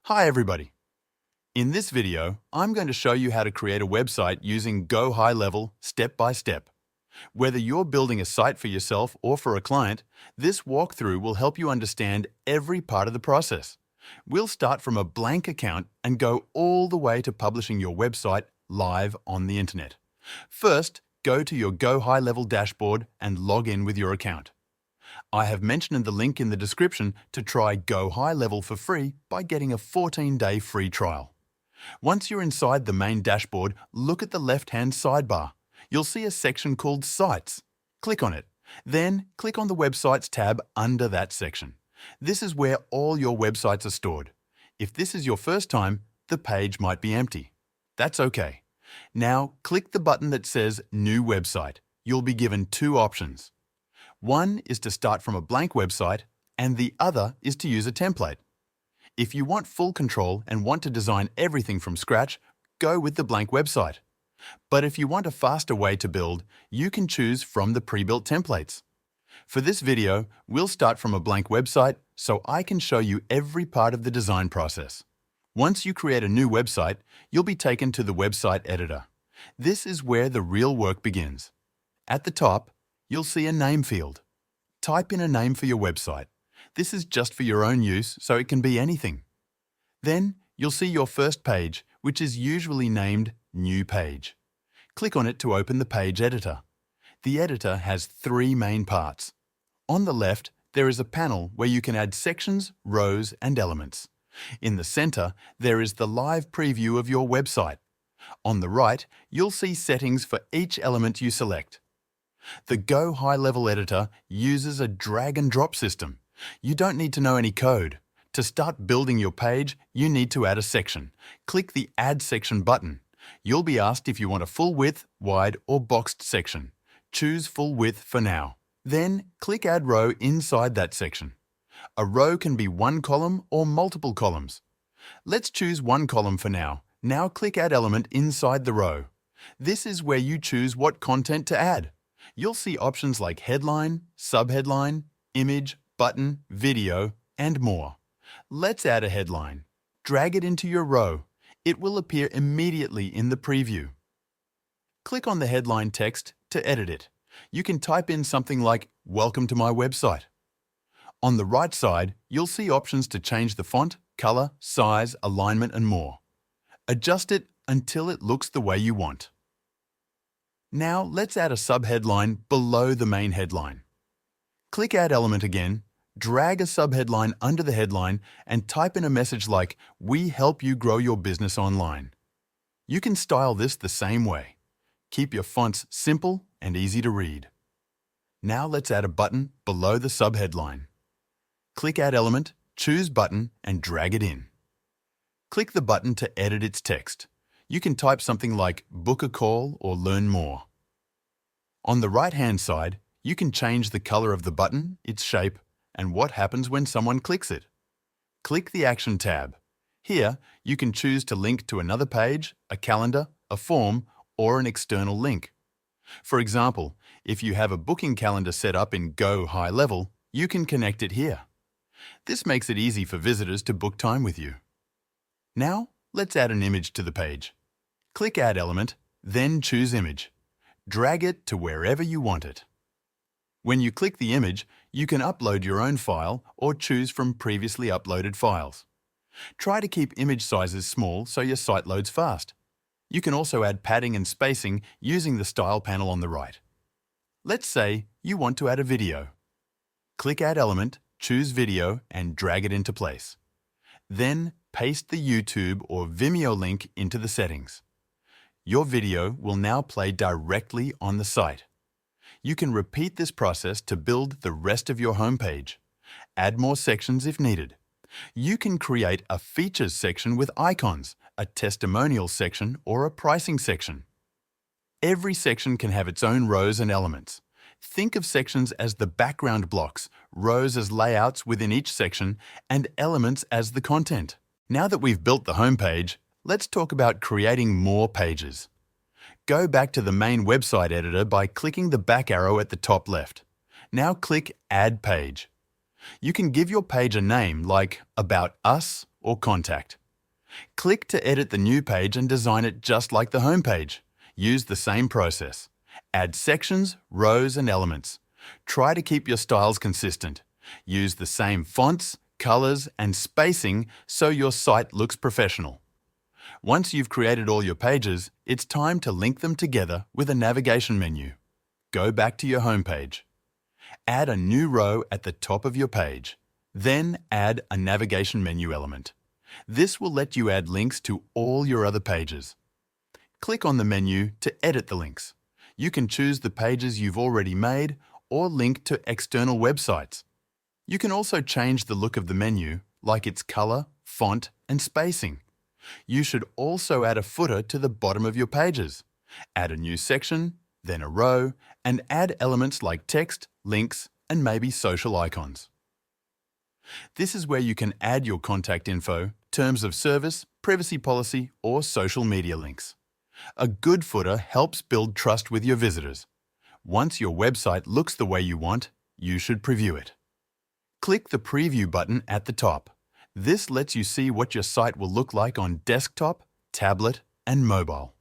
Hi everybody! In this video, I'm going to show you how to create a website using Go High Level step by step. Whether you're building a site for yourself or for a client, this walkthrough will help you understand every part of the process. We'll start from a blank account and go all the way to publishing your website live on the internet. First, go to your Go High Level dashboard and log in with your account. I have mentioned the link in the description to try Go High Level for free by getting a 14-day free trial. Once you're inside the main dashboard, look at the left-hand sidebar. You'll see a section called Sites. Click on it. Then click on the Websites tab under that section. This is where all your websites are stored. If this is your first time, the page might be empty. That's okay. Now click the button that says New Website. You'll be given two options. One is to start from a blank website, and the other is to use a template. If you want full control and want to design everything from scratch, go with the blank website. But if you want a faster way to build, you can choose from the pre-built templates. For this video, we'll start from a blank website so I can show you every part of the design process. Once you create a new website, you'll be taken to the website editor. This is where the real work begins. At the top, you'll see a name field. Type in a name for your website. This is just for your own use, so it can be anything. Then you'll see your first page, which is usually named New Page. Click on it to open the page editor. The editor has three main parts. On the left, there is a panel where you can add sections, rows, and elements. In the center, there is the live preview of your website. On the right, you'll see settings for each element you select. The Go High Level editor uses a drag-and-drop system. You don't need to know any code. To start building your page, you need to add a section. Click the Add Section button. You'll be asked if you want a full width, wide, or boxed section. Choose full width for now. Then click Add Row inside that section. A row can be one column or multiple columns. Let's choose one column for now. Now click Add Element inside the row. This is where you choose what content to add. You'll see options like headline, subheadline, image, button, video, and more. Let's add a headline. Drag it into your row. It will appear immediately in the preview. Click on the headline text to edit it. You can type in something like, "Welcome to my website." On the right side, you'll see options to change the font, color, size, alignment, and more. Adjust it until it looks the way you want. Now let's add a subheadline below the main headline. Click Add Element again, drag a subheadline under the headline, and type in a message like, "We help you grow your business online." You can style this the same way. Keep your fonts simple and easy to read. Now let's add a button below the subheadline. Click Add Element, choose Button, and drag it in. Click the button to edit its text. You can type something like "Book a call" or "Learn more." On the right-hand side, you can change the color of the button, its shape, and what happens when someone clicks it. Click the Action tab. Here, you can choose to link to another page, a calendar, a form, or an external link. For example, if you have a booking calendar set up in Go High Level, you can connect it here. This makes it easy for visitors to book time with you. Now, let's add an image to the page. Click Add Element, then choose Image. Drag it to wherever you want it. When you click the image, you can upload your own file or choose from previously uploaded files. Try to keep image sizes small so your site loads fast. You can also add padding and spacing using the Style panel on the right. Let's say you want to add a video. Click Add Element, choose Video, and drag it into place. Then paste the YouTube or Vimeo link into the settings. Your video will now play directly on the site. You can repeat this process to build the rest of your homepage. Add more sections if needed. You can create a Features section with icons, a Testimonial section, or a Pricing section. Every section can have its own rows and elements. Think of sections as the background blocks, rows as layouts within each section, and elements as the content. Now that we've built the homepage, let's talk about creating more pages. Go back to the main website editor by clicking the back arrow at the top left. Now click Add Page. You can give your page a name like About Us or Contact. Click to edit the new page and design it just like the home page. Use the same process. Add sections, rows, and elements. Try to keep your styles consistent. Use the same fonts, colors, and spacing so your site looks professional. Once you've created all your pages, it's time to link them together with a navigation menu. Go back to your home page. Add a new row at the top of your page. Then add a navigation menu element. This will let you add links to all your other pages. Click on the menu to edit the links. You can choose the pages you've already made or link to external websites. You can also change the look of the menu, like its color, font, and spacing. You should also add a footer to the bottom of your pages. Add a new section, then a row, and add elements like text, links, and maybe social icons. This is where you can add your contact info, terms of service, privacy policy, or social media links. A good footer helps build trust with your visitors. Once your website looks the way you want, you should preview it. Click the Preview button at the top. This lets you see what your site will look like on desktop, tablet, and mobile.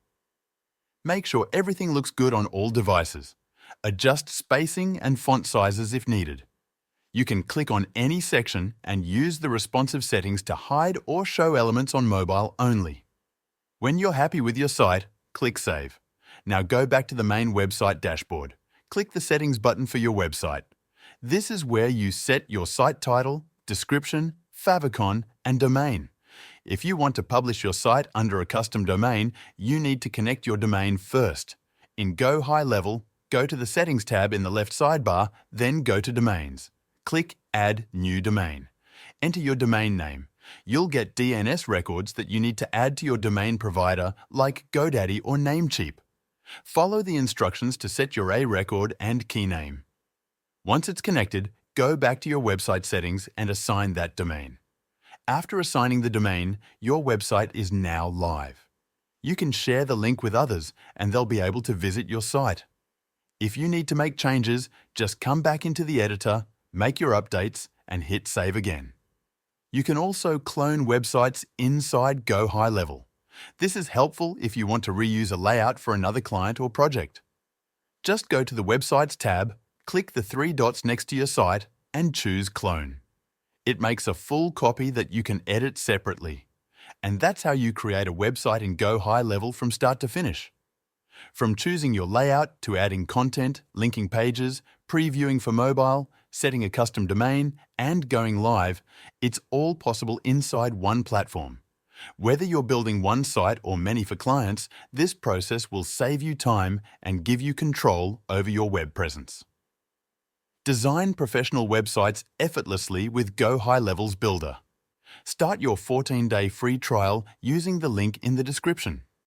Make sure everything looks good on all devices. Adjust spacing and font sizes if needed. You can click on any section and use the responsive settings to hide or show elements on mobile only. When you're happy with your site, click Save. Now go back to the main website dashboard. Click the Settings button for your website. This is where you set your site title, description, favicon, and domain. If you want to publish your site under a custom domain, you need to connect your domain first. In Go High Level, go to the Settings tab in the left sidebar, then go to Domains. Click Add New Domain. Enter your domain name. You'll get DNS records that you need to add to your domain provider like GoDaddy or Namecheap. Follow the instructions to set your A record and key name. Once it's connected, go back to your website settings and assign that domain. After assigning the domain, your website is now live. You can share the link with others and they'll be able to visit your site. If you need to make changes, just come back into the editor, make your updates, and hit Save again. You can also clone websites inside Go High Level. This is helpful if you want to reuse a layout for another client or project. Just go to the Websites tab, click the three dots next to your site, and choose Clone. It makes a full copy that you can edit separately. And that's how you create a website in Go High Level from start to finish. From choosing your layout to adding content, linking pages, previewing for mobile, setting a custom domain, and going live, it's all possible inside one platform. Whether you're building one site or many for clients, this process will save you time and give you control over your web presence. Design professional websites effortlessly with Go High Level's Builder. Start your 14-day free trial using the link in the description.